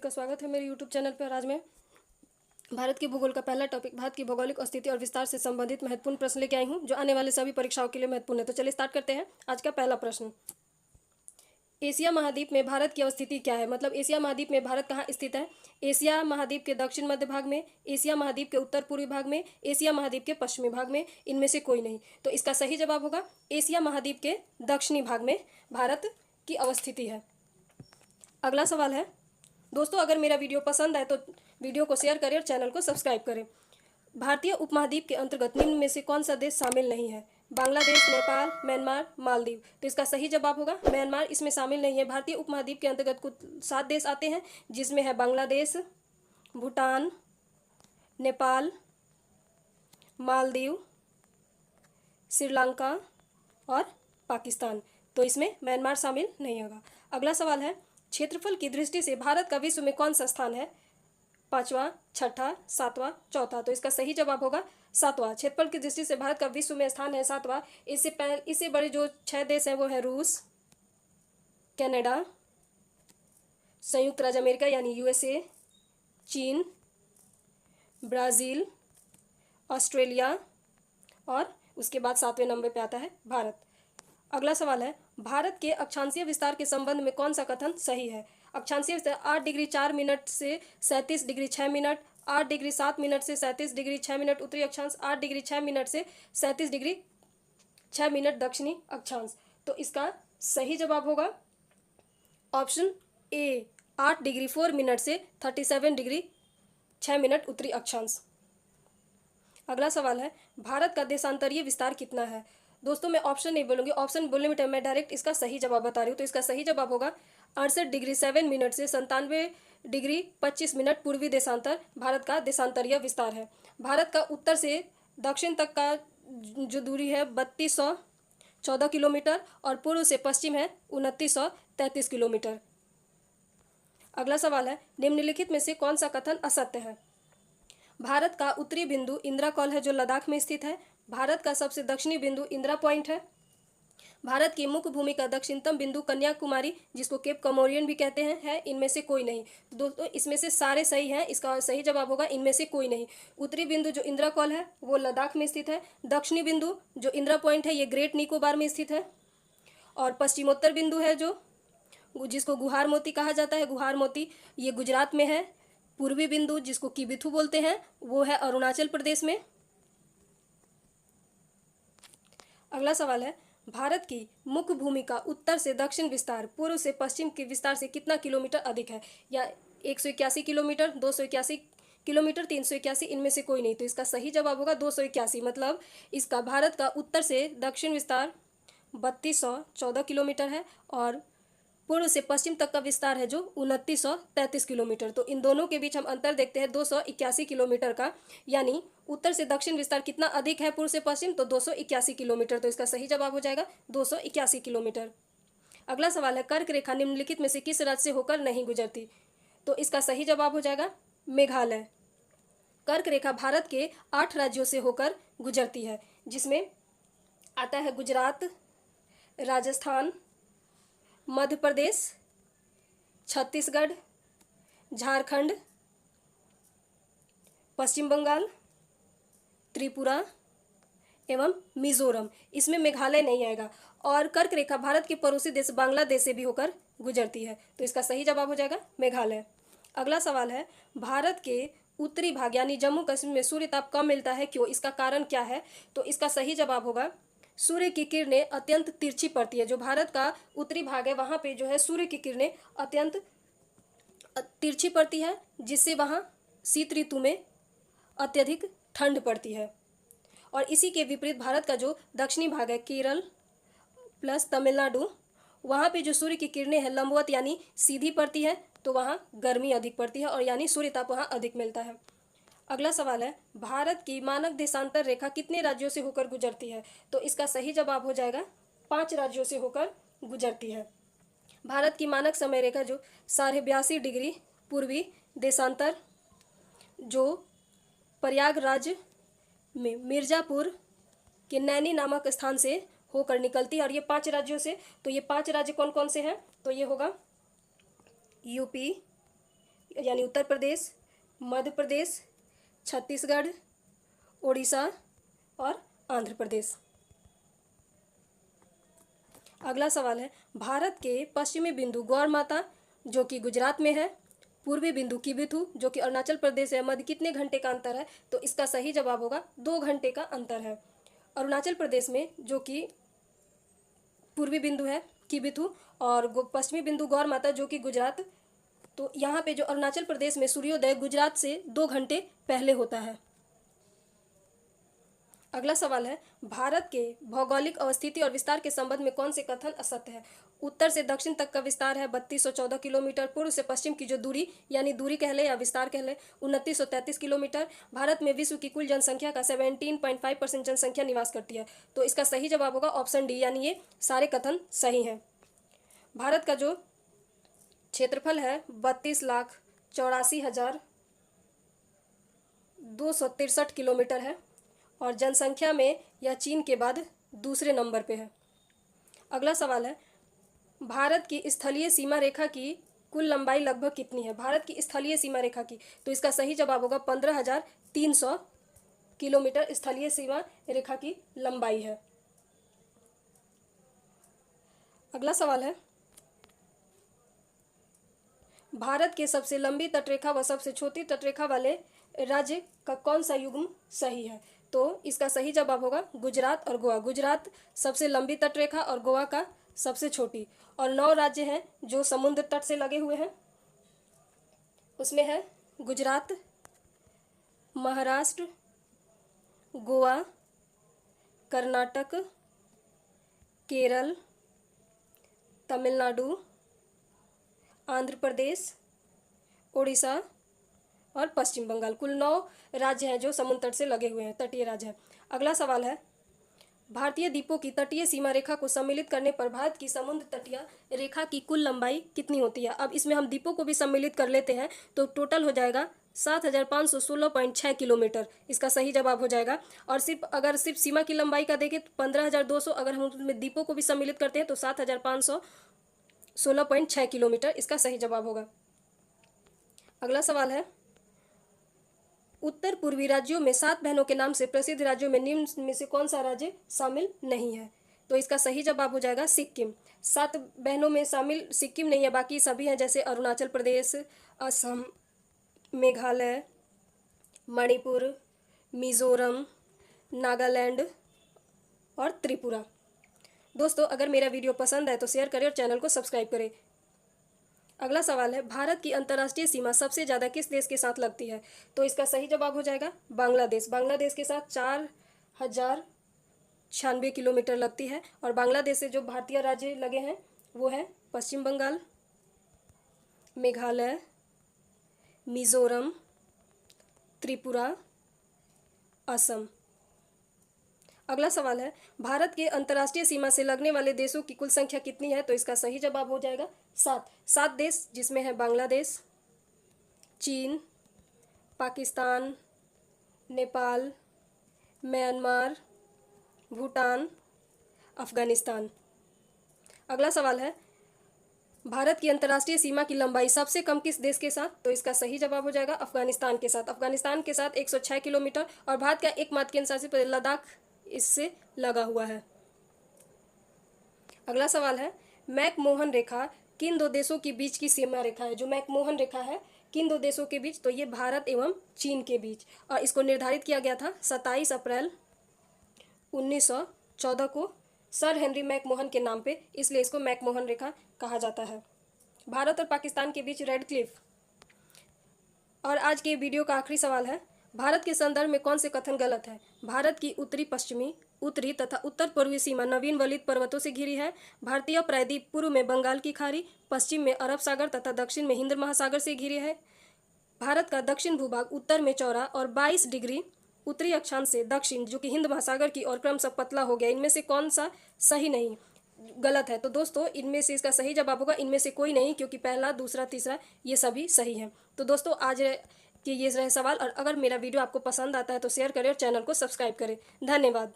का स्वागत है मेरे YouTube चैनल पर। आज मैं भारत के भूगोल का पहला टॉपिक भारत की भौगोलिक स्थिति और विस्तार से संबंधित महत्वपूर्ण प्रश्न लेके आई हूँ जो आने वाले सभी परीक्षाओं के लिए महत्वपूर्ण है। तो चलिए स्टार्ट करते हैं। आज का पहला प्रश्न, एशिया महाद्वीप में भारत की अवस्थिति क्या है? मतलब एशिया महाद्वीप में भारत कहाँ स्थित है? एशिया महाद्वीप के दक्षिण मध्य भाग में, एशिया महाद्वीप के उत्तर पूर्वी भाग में, एशिया महाद्वीप के पश्चिमी भाग में, इनमें से कोई नहीं। तो इसका सही जवाब होगा एशिया महाद्वीप के दक्षिणी भाग में भारत की अवस्थिति है। अगला सवाल है, दोस्तों अगर मेरा वीडियो पसंद आए तो वीडियो को शेयर करें और चैनल को सब्सक्राइब करें। भारतीय उपमहाद्वीप के अंतर्गत निम्न में से कौन सा देश शामिल नहीं है? बांग्लादेश, नेपाल, म्यांमार, मालदीव। तो इसका सही जवाब होगा म्यांमार इसमें शामिल नहीं है। भारतीय उपमहाद्वीप के अंतर्गत कुल 7 देश आते हैं जिसमें है बांग्लादेश, भूटान, नेपाल, मालदीव, श्रीलंका और पाकिस्तान। तो इसमें म्यांमार शामिल नहीं होगा। अगला सवाल है, क्षेत्रफल की दृष्टि से भारत का विश्व में कौन सा स्थान है? 5वां, 6ठा, 7वां, चौथा। तो इसका सही जवाब होगा 7वां। क्षेत्रफल की दृष्टि से भारत का विश्व में स्थान है 7वां। इससे बड़े जो 6 देश हैं वो है रूस, कनाडा, संयुक्त राज्य अमेरिका यानी यूएसए, चीन, ब्राज़ील, ऑस्ट्रेलिया और उसके बाद 7वें नंबर पे आता है भारत। अगला सवाल है, भारत के अक्षांशीय विस्तार के संबंध में कौन सा कथन सही है? अक्षांशीय विस्तार 8 डिग्री 4 मिनट से 37 डिग्री 6 मिनट, 8 डिग्री 7 मिनट से 37 डिग्री 6 मिनट उत्तरी अक्षांश, 8 डिग्री 6 मिनट से 37 डिग्री 6 मिनट दक्षिणी अक्षांश। तो इसका सही जवाब होगा ऑप्शन ए, 8 डिग्री 4 मिनट से 37 डिग्री 6 मिनट उत्तरी अक्षांश। अगला सवाल है, भारत का देशांतरीय विस्तार कितना है? दोस्तों मैं ऑप्शन नहीं बोलूँगी, ऑप्शन बोलने में टाइम मैं डायरेक्ट इसका सही जवाब बता रही हूँ। तो इसका सही जवाब होगा 68 डिग्री 7 मिनट से 97 डिग्री 25 मिनट पूर्वी देशांतर भारत का देशांतरीय विस्तार है। भारत का उत्तर से दक्षिण तक का जो दूरी है 3214 किलोमीटर और पूर्व से पश्चिम है 2933 किलोमीटर। अगला सवाल है, निम्नलिखित में से कौन सा कथन असत्य है? भारत का उत्तरी बिंदु इंदिरा कॉल है जो लद्दाख में स्थित है। भारत का सबसे दक्षिणी बिंदु इंदिरा पॉइंट है। भारत की मुख्य भूमि का दक्षिणतम बिंदु कन्याकुमारी जिसको केप कमोरियन भी कहते हैं है। इनमें से कोई नहीं। दोस्तों इसमें से सारे सही हैं, इसका सही जवाब होगा इनमें से कोई नहीं। उत्तरी बिंदु जो इंदिरा कॉल है वो लद्दाख में स्थित है। दक्षिणी बिंदु जो इंदिरा पॉइंट है ये ग्रेट निकोबार में स्थित है। और पश्चिमोत्तर बिंदु है जो जिसको गुहार मोती कहा जाता है, गुहार मोती ये गुजरात में है। पूर्वी बिंदु जिसको किबिथु बोलते हैं वो है अरुणाचल प्रदेश में। अगला सवाल है, भारत की मुख्य भूमि का उत्तर से दक्षिण विस्तार पूर्व से पश्चिम के विस्तार से कितना किलोमीटर अधिक है? या 181 किलोमीटर, 281 किलोमीटर, 381, इनमें से कोई नहीं। तो इसका सही जवाब होगा 281। मतलब इसका भारत का उत्तर से दक्षिण विस्तार 3214 किलोमीटर है और पूर्व से पश्चिम तक का विस्तार है जो 2933 किलोमीटर। तो इन दोनों के बीच हम अंतर देखते हैं 281 किलोमीटर का, यानी उत्तर से दक्षिण विस्तार कितना अधिक है पूर्व से पश्चिम? तो 281 किलोमीटर। तो इसका सही जवाब हो जाएगा 281 किलोमीटर। अगला सवाल है, कर्क रेखा निम्नलिखित में से किस राज्य से होकर नहीं गुजरती? तो इसका सही जवाब हो जाएगा मेघालय। कर्क रेखा भारत के 8 राज्यों से होकर गुजरती है जिसमें आता है गुजरात, राजस्थान, मध्य प्रदेश, छत्तीसगढ़, झारखंड, पश्चिम बंगाल, त्रिपुरा एवं मिजोरम। इसमें मेघालय नहीं आएगा। और कर्क रेखा भारत के पड़ोसी देश बांग्लादेश से भी होकर गुजरती है। तो इसका सही जवाब हो जाएगा मेघालय। अगला सवाल है, भारत के उत्तरी भाग यानी जम्मू कश्मीर में सूर्य ताप कम मिलता है, क्यों? इसका कारण क्या है? तो इसका सही जवाब होगा सूर्य की किरणें अत्यंत तिरछी पड़ती है। जो भारत का उत्तरी भाग है वहाँ पे जो है सूर्य की किरणें अत्यंत तिरछी पड़ती है जिससे वहाँ शीत ऋतु में अत्यधिक ठंड पड़ती है। और इसी के विपरीत भारत का जो दक्षिणी भाग है केरल प्लस तमिलनाडु, वहाँ पे जो सूर्य की किरणें हैं लंबवत यानी सीधी पड़ती है तो वहाँ गर्मी अधिक पड़ती है और यानी सूर्य ताप वहाँ अधिक मिलता है। अगला सवाल है, भारत की मानक देशांतर रेखा कितने राज्यों से होकर गुजरती है? तो इसका सही जवाब हो जाएगा 5 राज्यों से होकर गुजरती है। भारत की मानक समय रेखा जो 82.5 डिग्री पूर्वी देशांतर जो प्रयागराज में मिर्ज़ापुर के नैनी नामक स्थान से होकर निकलती है और ये 5 राज्यों से। तो ये 5 राज्य कौन कौन से हैं? तो ये होगा यूपी, यानी उत्तर प्रदेश, मध्य प्रदेश, छत्तीसगढ़, उड़ीसा और आंध्र प्रदेश। अगला सवाल है, भारत के पश्चिमी बिंदु गौर माता जो कि गुजरात में है, पूर्वी बिंदु किबिथु जो कि अरुणाचल प्रदेश है, मध्य कितने घंटे का अंतर है? तो इसका सही जवाब होगा 2 घंटे का अंतर है। अरुणाचल प्रदेश में जो कि पूर्वी बिंदु है किबिथु और पश्चिमी बिंदु गौर माता जो कि गुजरात, तो यहाँ पे जो अरुणाचल प्रदेश में सूर्योदय गुजरात से 2 घंटे पहले होता है। अगला सवाल है, भारत के भौगोलिक अवस्थिति और विस्तार के संबंध में कौन से कथन असत्य है? उत्तर से दक्षिण तक का विस्तार है 3214 किलोमीटर, पूर्व से पश्चिम की जो दूरी यानी दूरी कह ले या विस्तार कह ले 2933 किलोमीटर। भारत में विश्व की कुल जनसंख्या का 17.5% जनसंख्या निवास करती है। तो इसका सही जवाब होगा ऑप्शन डी, यानी ये सारे कथन सही हैं। भारत का जो क्षेत्रफल है 32,84,263 किलोमीटर है और जनसंख्या में यह चीन के बाद दूसरे नंबर पे है। अगला सवाल है, भारत की स्थलीय सीमा रेखा की कुल लंबाई लगभग कितनी है? भारत की स्थलीय सीमा रेखा की, तो इसका सही जवाब होगा 15,300 किलोमीटर स्थलीय सीमा रेखा की लंबाई है। अगला सवाल है, भारत के सबसे लंबी तटरेखा व सबसे छोटी तटरेखा वाले राज्य का कौन सा युग्म सही है? तो इसका सही जवाब होगा गुजरात और गोवा। गुजरात सबसे लंबी तटरेखा और गोवा का सबसे छोटी। और 9 राज्य हैं जो समुद्र तट से लगे हुए हैं, उसमें है गुजरात, महाराष्ट्र, गोवा, कर्नाटक, केरल, तमिलनाडु, आंध्र प्रदेश, उड़ीसा और पश्चिम बंगाल। कुल 9 राज्य हैं जो समुद्र तट से लगे हुए हैं, तटीय राज्य हैं। अगला सवाल है, भारतीय द्वीपों की तटीय सीमा रेखा को सम्मिलित करने पर भारत की समुद्र तटीय रेखा की कुल लंबाई कितनी होती है? अब इसमें हम द्वीपों को भी सम्मिलित कर लेते हैं तो टोटल हो जाएगा 7,516.6 किलोमीटर। इसका सही जवाब हो जाएगा। और अगर सिर्फ सीमा की लंबाई का देखें तो 15,200, अगर हम उसमें द्वीपों को भी सम्मिलित करते हैं तो 7,516.6 किलोमीटर इसका सही जवाब होगा। अगला सवाल है, उत्तर पूर्वी राज्यों में 7 बहनों के नाम से प्रसिद्ध राज्यों में निम्न में से कौन सा राज्य शामिल नहीं है? तो इसका सही जवाब हो जाएगा सिक्किम। 7 बहनों में शामिल सिक्किम नहीं है, बाकी सभी हैं, जैसे अरुणाचल प्रदेश, असम, मेघालय, मणिपुर, मिजोरम, नागालैंड और त्रिपुरा। दोस्तों, अगर मेरा वीडियो पसंद आए तो शेयर करें और चैनल को सब्सक्राइब करें। अगला सवाल है, भारत की अंतर्राष्ट्रीय सीमा सबसे ज़्यादा किस देश के साथ लगती है? तो इसका सही जवाब हो जाएगा बांग्लादेश। बांग्लादेश के साथ 4,096 किलोमीटर लगती है। और बांग्लादेश से जो भारतीय राज्य लगे हैं वो है पश्चिम बंगाल, मेघालय, मिजोरम, त्रिपुरा, असम। अगला सवाल है, भारत के अंतर्राष्ट्रीय सीमा से लगने वाले देशों की कुल संख्या कितनी है? तो इसका सही जवाब हो जाएगा 7 देश, जिसमें है बांग्लादेश, चीन, पाकिस्तान, नेपाल, म्यांमार, भूटान, अफगानिस्तान। अगला सवाल है, भारत की अंतर्राष्ट्रीय सीमा की लंबाई सबसे कम किस देश के साथ? तो इसका सही जवाब हो जाएगा अफगानिस्तान के साथ। अफगानिस्तान के साथ 106 किलोमीटर और भारत का एकमात्र केंद्रशासित प्रदेश लद्दाख इससे लगा हुआ है। अगला सवाल है, मैकमोहन रेखा किन 2 देशों के बीच की सीमा रेखा है? जो मैकमोहन रेखा है किन 2 देशों के बीच? तो ये भारत एवं चीन के बीच, और इसको निर्धारित किया गया था 27 अप्रैल 1914 को सर हेनरी मैकमोहन के नाम पे, इसलिए इसको मैकमोहन रेखा कहा जाता है। भारत और पाकिस्तान के बीच रेड क्लिफ। और आज के वीडियो का आखिरी सवाल है, भारत के संदर्भ में कौन से कथन गलत है? भारत की उत्तरी पश्चिमी, उत्तरी तथा उत्तर पूर्वी सीमा नवीन वलित पर्वतों से घिरी है। भारतीय प्रायद्वीप पूर्व में बंगाल की खाड़ी, पश्चिम में अरब सागर तथा दक्षिण में हिंद महासागर से घिरी है। भारत का दक्षिण भूभाग उत्तर में चौड़ा और 22 डिग्री उत्तरी अक्षांश से दक्षिण जो कि हिंद महासागर की ओर क्रमशः पतला हो गया। इनमें से कौन सा सही नहीं, गलत है? तो दोस्तों, इनमें से इसका सही जवाब होगा इनमें से कोई नहीं, क्योंकि पहला, दूसरा, तीसरा ये सभी सही हैं। तो दोस्तों, आज के ये रहे सवाल, और अगर मेरा वीडियो आपको पसंद आता है तो शेयर करें और चैनल को सब्सक्राइब करें। धन्यवाद।